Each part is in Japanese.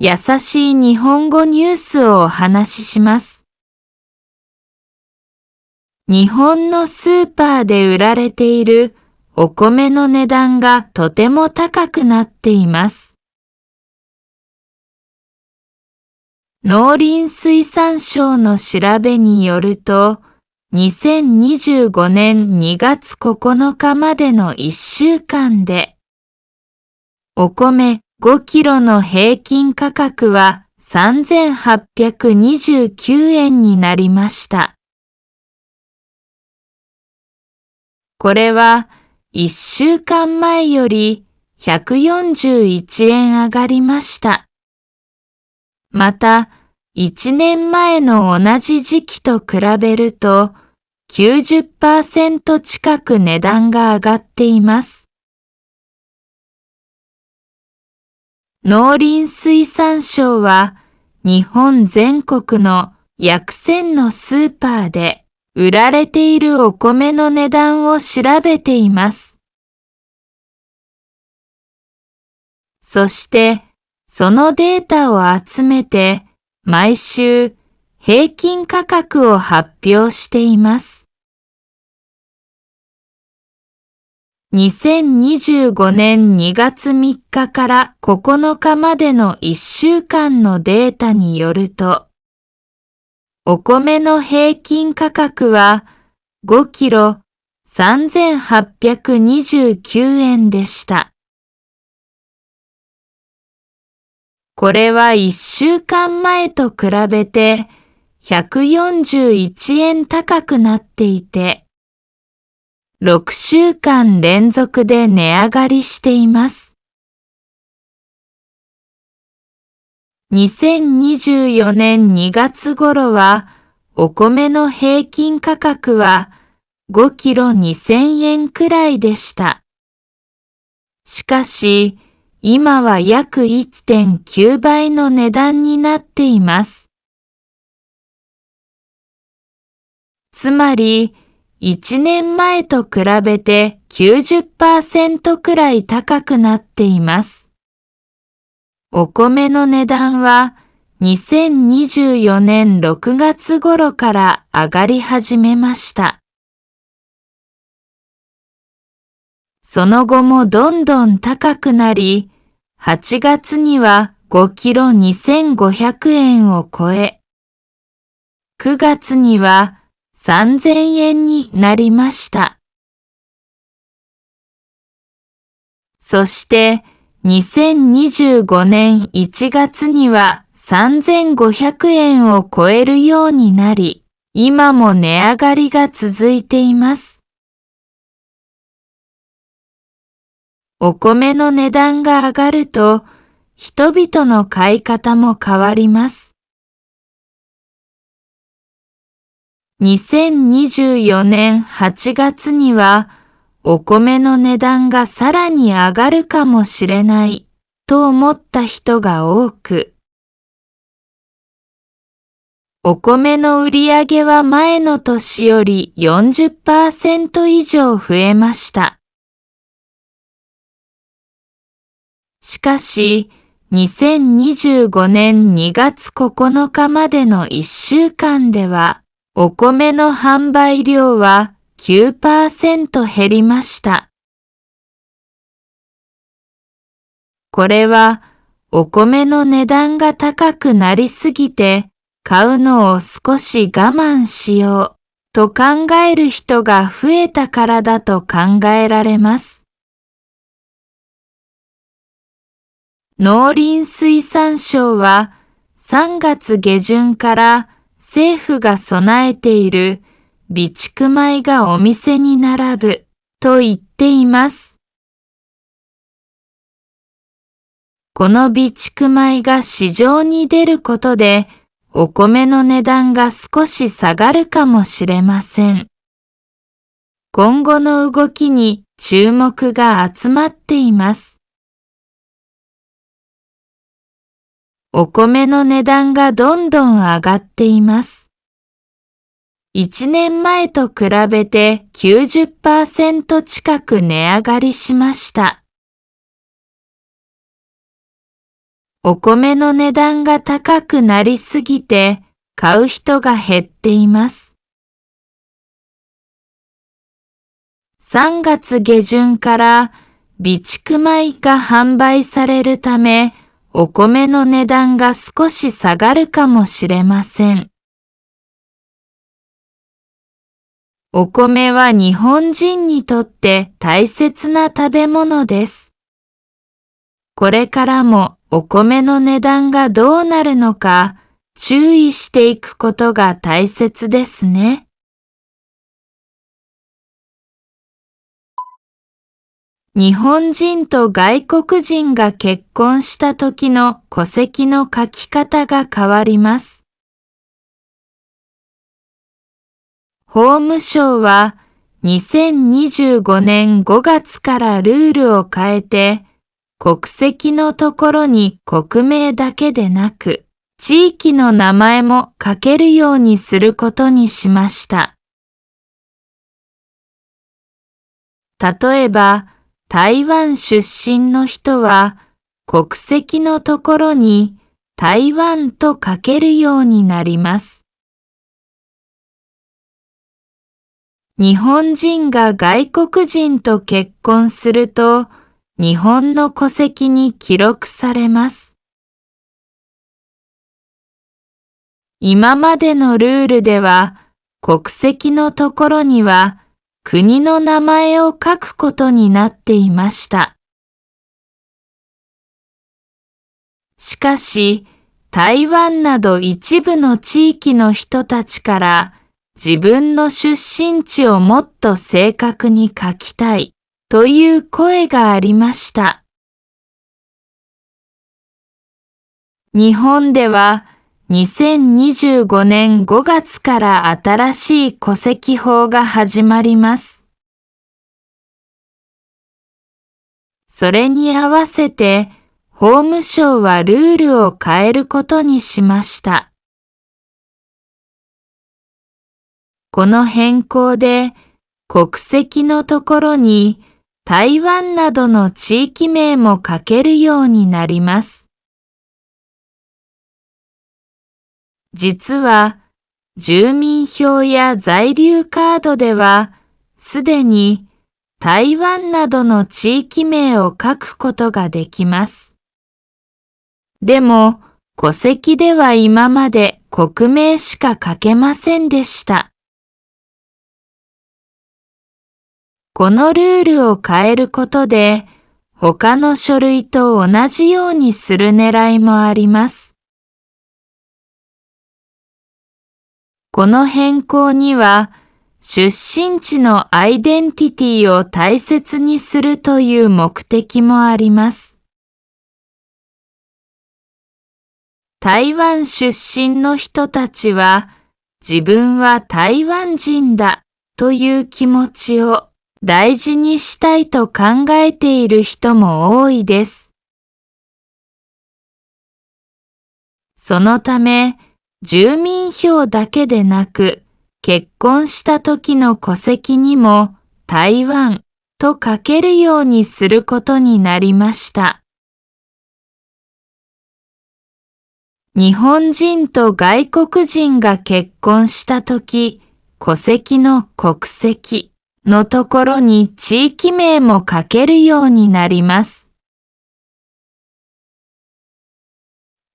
優しい日本語ニュースをお話しします。日本のスーパーで売られているお米の値段がとても高くなっています。農林水産省の調べによると、2025年2月9日までの1週間で、お米5キロの平均価格は3829円になりました。これは1週間前より141円上がりました。また、1年前の同じ時期と比べると 90% 近く値段が上がっています。農林水産省は日本全国の約1000のスーパーで売られているお米の値段を調べています。そして、そのデータを集めて毎週平均価格を発表しています。2025年2月3日から9日までの1週間のデータによると、お米の平均価格は5キロ3829円でした。これは1週間前と比べて141円高くなっていて、6週間連続で値上がりしています。2024年2月頃は、お米の平均価格は5キロ2000円くらいでした。しかし、今は約 1.9 倍の値段になっています。つまり、1年前と比べて 90% くらい高くなっています。お米の値段は2024年6月頃から上がり始めました。その後もどんどん高くなり、8月には5キロ2500円を超え、9月には3000円になりました。そして2025年1月には3500円を超えるようになり、今も値上がりが続いています。お米の値段が上がると、人々の買い方も変わります。2024年8月には、お米の値段がさらに上がるかもしれないと思った人が多く、お米の売り上げは前の年より 40% 以上増えました。しかし、2025年2月9日までの1週間では、お米の販売量は 9% 減りました。これは、お米の値段が高くなりすぎて、買うのを少し我慢しようと考える人が増えたからだと考えられます。農林水産省は3月下旬から政府が備えている備蓄米がお店に並ぶと言っています。この備蓄米が市場に出ることでお米の値段が少し下がるかもしれません。今後の動きに注目が集まっています。お米の値段がどんどん上がっています。1年前と比べて 90% 近く値上がりしました。お米の値段が高くなりすぎて買う人が減っています。3月下旬から備蓄米が販売されるため、お米の値段が少し下がるかもしれません。お米は日本人にとって大切な食べ物です。これからもお米の値段がどうなるのか注意していくことが大切ですね。日本人と外国人が結婚した時の戸籍の書き方が変わります。法務省は2025年5月からルールを変えて、国籍のところに国名だけでなく、地域の名前も書けるようにすることにしました。例えば、台湾出身の人は、国籍のところに台湾と書けるようになります。日本人が外国人と結婚すると、日本の戸籍に記録されます。今までのルールでは、国籍のところには国の名前を書くことになっていました。しかし、台湾など一部の地域の人たちから自分の出身地をもっと正確に書きたいという声がありました。日本では2025年5月から新しい戸籍法が始まります。それに合わせて法務省はルールを変えることにしました。この変更で国籍のところに台湾などの地域名も書けるようになります。実は、住民票や在留カードでは、すでに台湾などの地域名を書くことができます。でも、戸籍では今まで国名しか書けませんでした。このルールを変えることで、他の書類と同じようにする狙いもあります。この変更には、出身地のアイデンティティを大切にするという目的もあります。台湾出身の人たちは、自分は台湾人だという気持ちを大事にしたいと考えている人も多いです。そのため、住民票だけでなく、結婚した時の戸籍にも台湾と書けるようにすることになりました。日本人と外国人が結婚した時、戸籍の国籍のところに地域名も書けるようになります。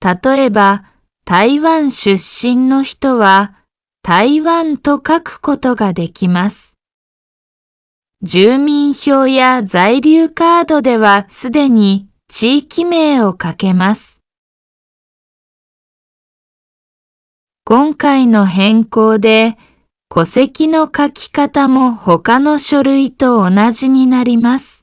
例えば、台湾出身の人は台湾と書くことができます。住民票や在留カードではすでに地域名を書けます。今回の変更で戸籍の書き方も他の書類と同じになります。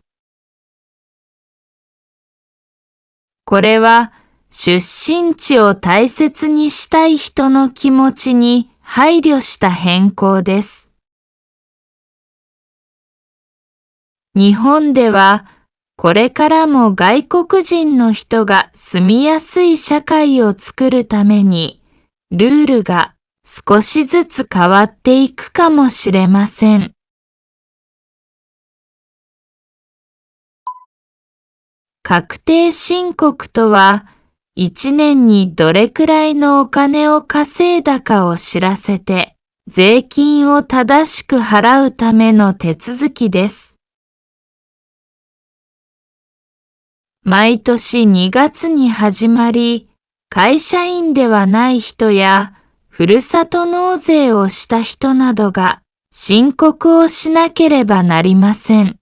これは出身地を大切にしたい人の気持ちに配慮した変更です。日本ではこれからも外国人の人が住みやすい社会を作るためにルールが少しずつ変わっていくかもしれません。確定申告とは、1年にどれくらいのお金を稼いだかを知らせて、税金を正しく払うための手続きです。毎年2月に始まり、会社員ではない人や、ふるさと納税をした人などが申告をしなければなりません。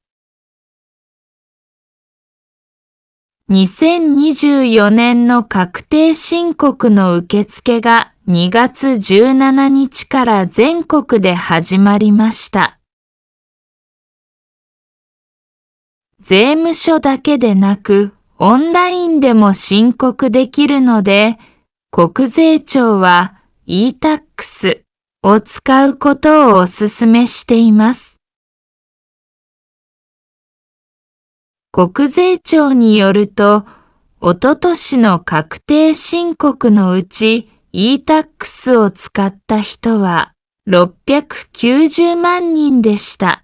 2024年の確定申告の受付が2月17日から全国で始まりました。税務署だけでなく、オンラインでも申告できるので、国税庁は e-tax を使うことをお勧めしています。国税庁によると、おととしの確定申告のうち e-tax を使った人は690万人でした。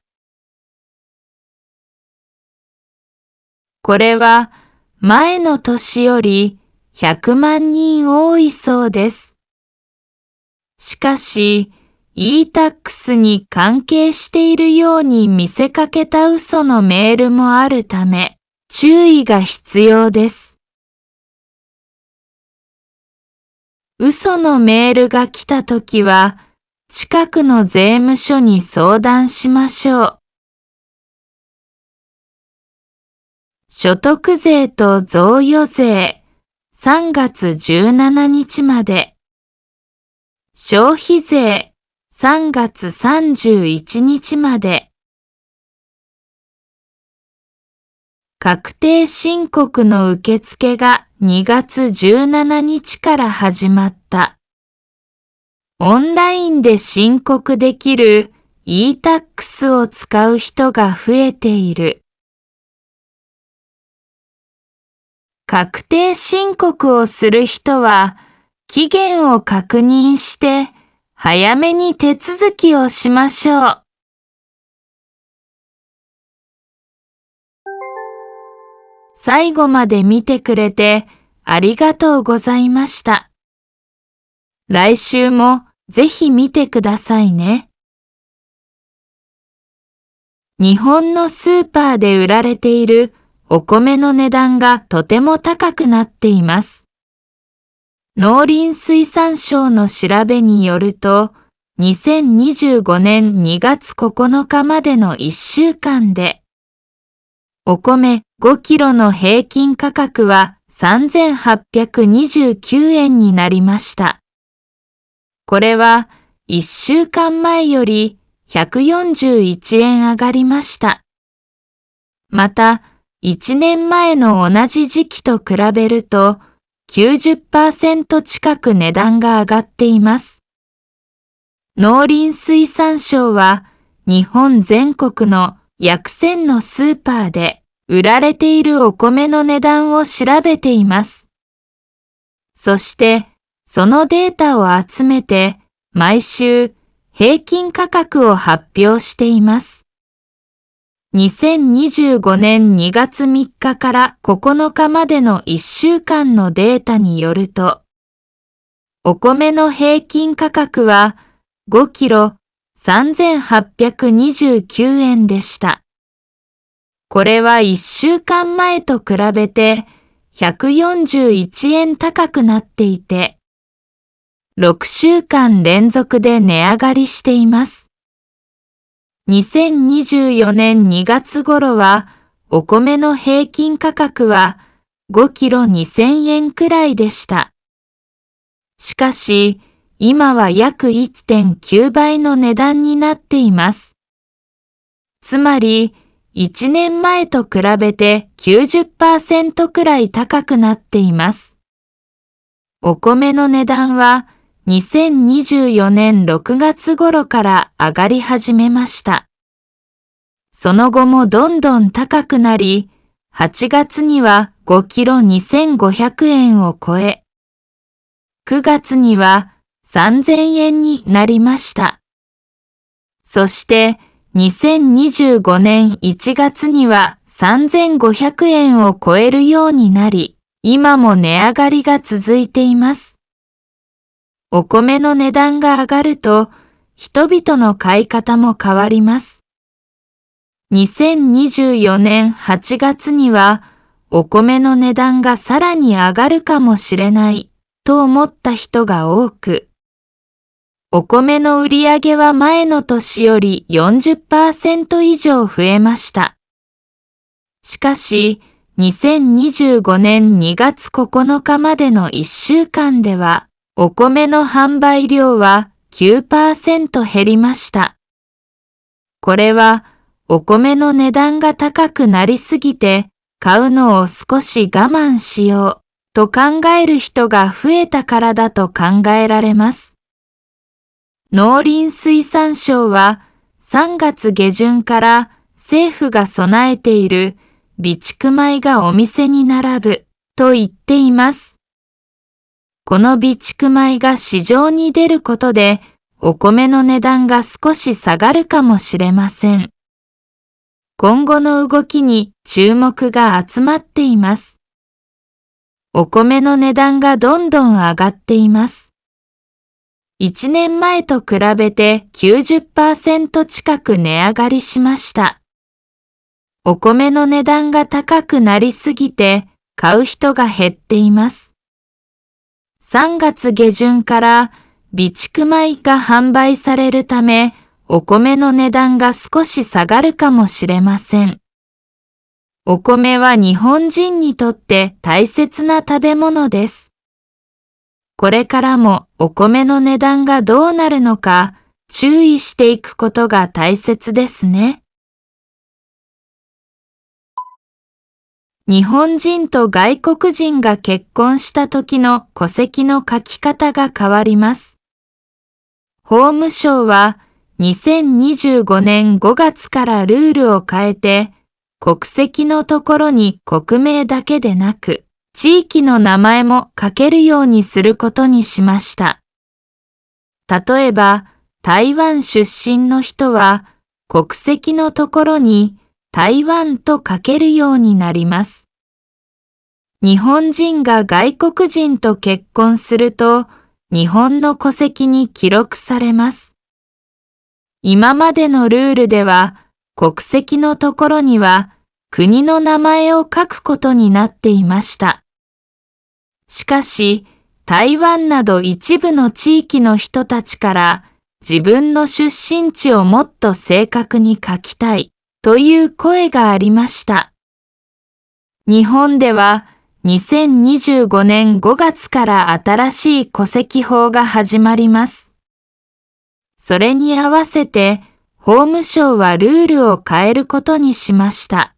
これは前の年より100万人多いそうです。しかし、e-tax に関係しているように見せかけた嘘のメールもあるため、注意が必要です。嘘のメールが来たときは、近くの税務署に相談しましょう。所得税と贈与税、3月17日まで。消費税、3月31日まで。確定申告の受付が2月17日から始まった。オンラインで申告できる e-tax を使う人が増えている。確定申告をする人は、期限を確認して、早めに手続きをしましょう。最後まで見てくれてありがとうございました。来週もぜひ見てくださいね。日本のスーパーで売られているお米の値段がとても高くなっています。農林水産省の調べによると、2025年2月9日までの1週間で、お米5キロの平均価格は3829円になりました。これは1週間前より141円上がりました。また、1年前の同じ時期と比べると 90% 近く値段が上がっています。農林水産省は日本全国の約1000のスーパーで売られているお米の値段を調べています。そしてそのデータを集めて毎週平均価格を発表しています。2025年2月3日から9日までの1週間のデータによると、お米の平均価格は5キロ3829円でした。これは1週間前と比べて141円高くなっていて、6週間連続で値上がりしています。2024年2月頃は、お米の平均価格は5キロ2000円くらいでした。しかし、今は約 1.9 倍の値段になっています。つまり、1年前と比べて 90% くらい高くなっています。お米の値段は2024年6月頃から上がり始めました。その後もどんどん高くなり、8月には5キロ2500円を超え、9月には3000円になりました。そして2025年1月には3500円を超えるようになり、今も値上がりが続いています。お米の値段が上がると、人々の買い方も変わります。2024年8月には、お米の値段がさらに上がるかもしれないと思った人が多く、お米の売り上げは前の年より 40% 以上増えました。しかし、2025年2月9日までの1週間では、お米の販売量は 9% 減りました。これは、お米の値段が高くなりすぎて、買うのを少し我慢しようと考える人が増えたからだと考えられます。農林水産省は3月下旬から政府が備えている備蓄米がお店に並ぶと言っています。この備蓄米が市場に出ることでお米の値段が少し下がるかもしれません。今後の動きに注目が集まっています。お米の値段がどんどん上がっています。1年前と比べて 90% 近く値上がりしました。お米の値段が高くなりすぎて買う人が減っています。3月下旬から備蓄米が販売されるため、お米の値段が少し下がるかもしれません。お米は日本人にとって大切な食べ物です。これからもお米の値段がどうなるのか注意していくことが大切ですね。日本人と外国人が結婚した時の戸籍の書き方が変わります。法務省は2025年5月からルールを変えて、国籍のところに国名だけでなく、地域の名前も書けるようにすることにしました。例えば、台湾出身の人は、国籍のところに台湾と書けるようになります。日本人が外国人と結婚すると、日本の戸籍に記録されます。今までのルールでは、国籍のところには国の名前を書くことになっていました。しかし、台湾など一部の地域の人たちから自分の出身地をもっと正確に書きたいという声がありました。日本では2025年5月から新しい戸籍法が始まります。それに合わせて法務省はルールを変えることにしました。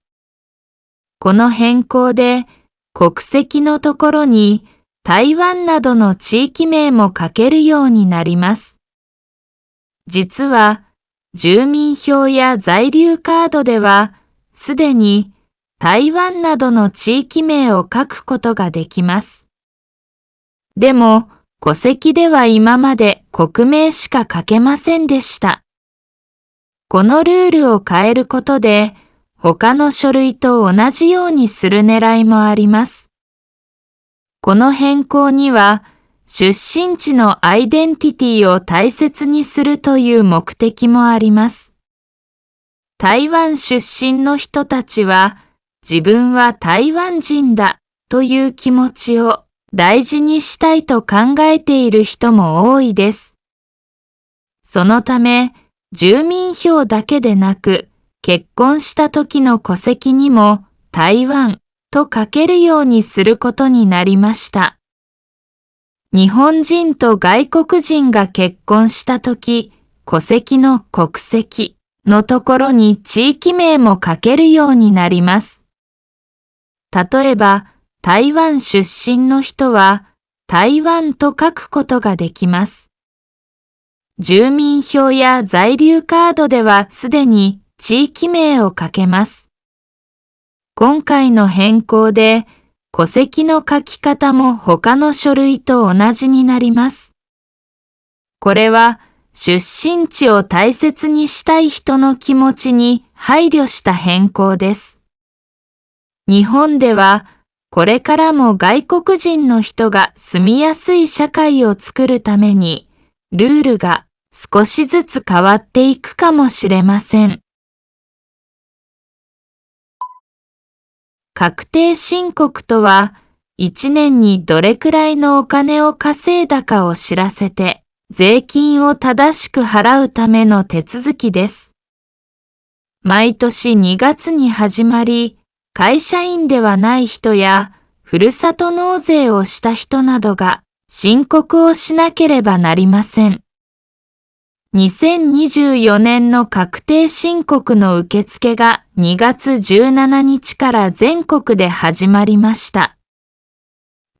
この変更で国籍のところに台湾などの地域名も書けるようになります。実は住民票や在留カードではすでに台湾などの地域名を書くことができます。でも戸籍では今まで国名しか書けませんでした。このルールを変えることで他の書類と同じようにする狙いもあります。この変更には出身地のアイデンティティを大切にするという目的もあります。台湾出身の人たちは自分は台湾人だという気持ちを大事にしたいと考えている人も多いです。そのため、住民票だけでなく、結婚した時の戸籍にも台湾と書けるようにすることになりました。日本人と外国人が結婚した時、戸籍の国籍のところに地域名も書けるようになります。例えば、台湾出身の人は台湾と書くことができます。住民票や在留カードではすでに地域名を書けます。今回の変更で戸籍の書き方も他の書類と同じになります。これは出身地を大切にしたい人の気持ちに配慮した変更です。日本ではこれからも外国人の人が住みやすい社会を作るために、ルールが少しずつ変わっていくかもしれません。確定申告とは、1年にどれくらいのお金を稼いだかを知らせて、税金を正しく払うための手続きです。毎年2月に始まり、会社員ではない人や、ふるさと納税をした人などが申告をしなければなりません。2024年の確定申告の受付が2月17日から全国で始まりました。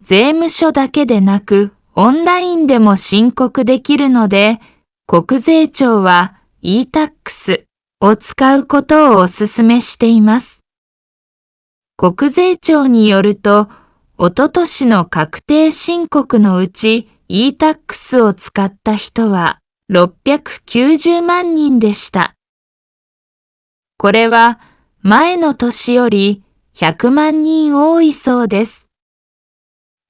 税務署だけでなく、オンラインでも申告できるので、国税庁は e-tax を使うことをお勧めしています。国税庁によると、おととしの確定申告のうち e-tax を使った人は690万人でした。これは前の年より100万人多いそうです。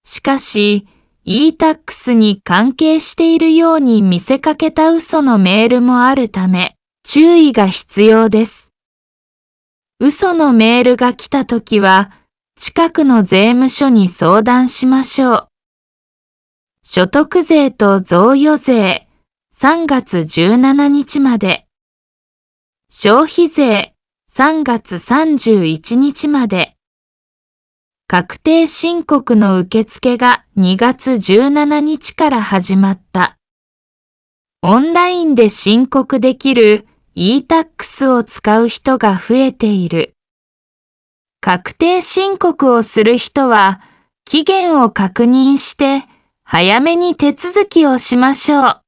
しかし、e-tax に関係しているように見せかけた嘘のメールもあるため、注意が必要です。嘘のメールが来たときは、近くの税務署に相談しましょう。所得税と贈与税、3月17日まで。消費税、3月31日まで。確定申告の受付が2月17日から始まった。オンラインで申告できる e-tax を使う人が増えている。確定申告をする人は期限を確認して早めに手続きをしましょう。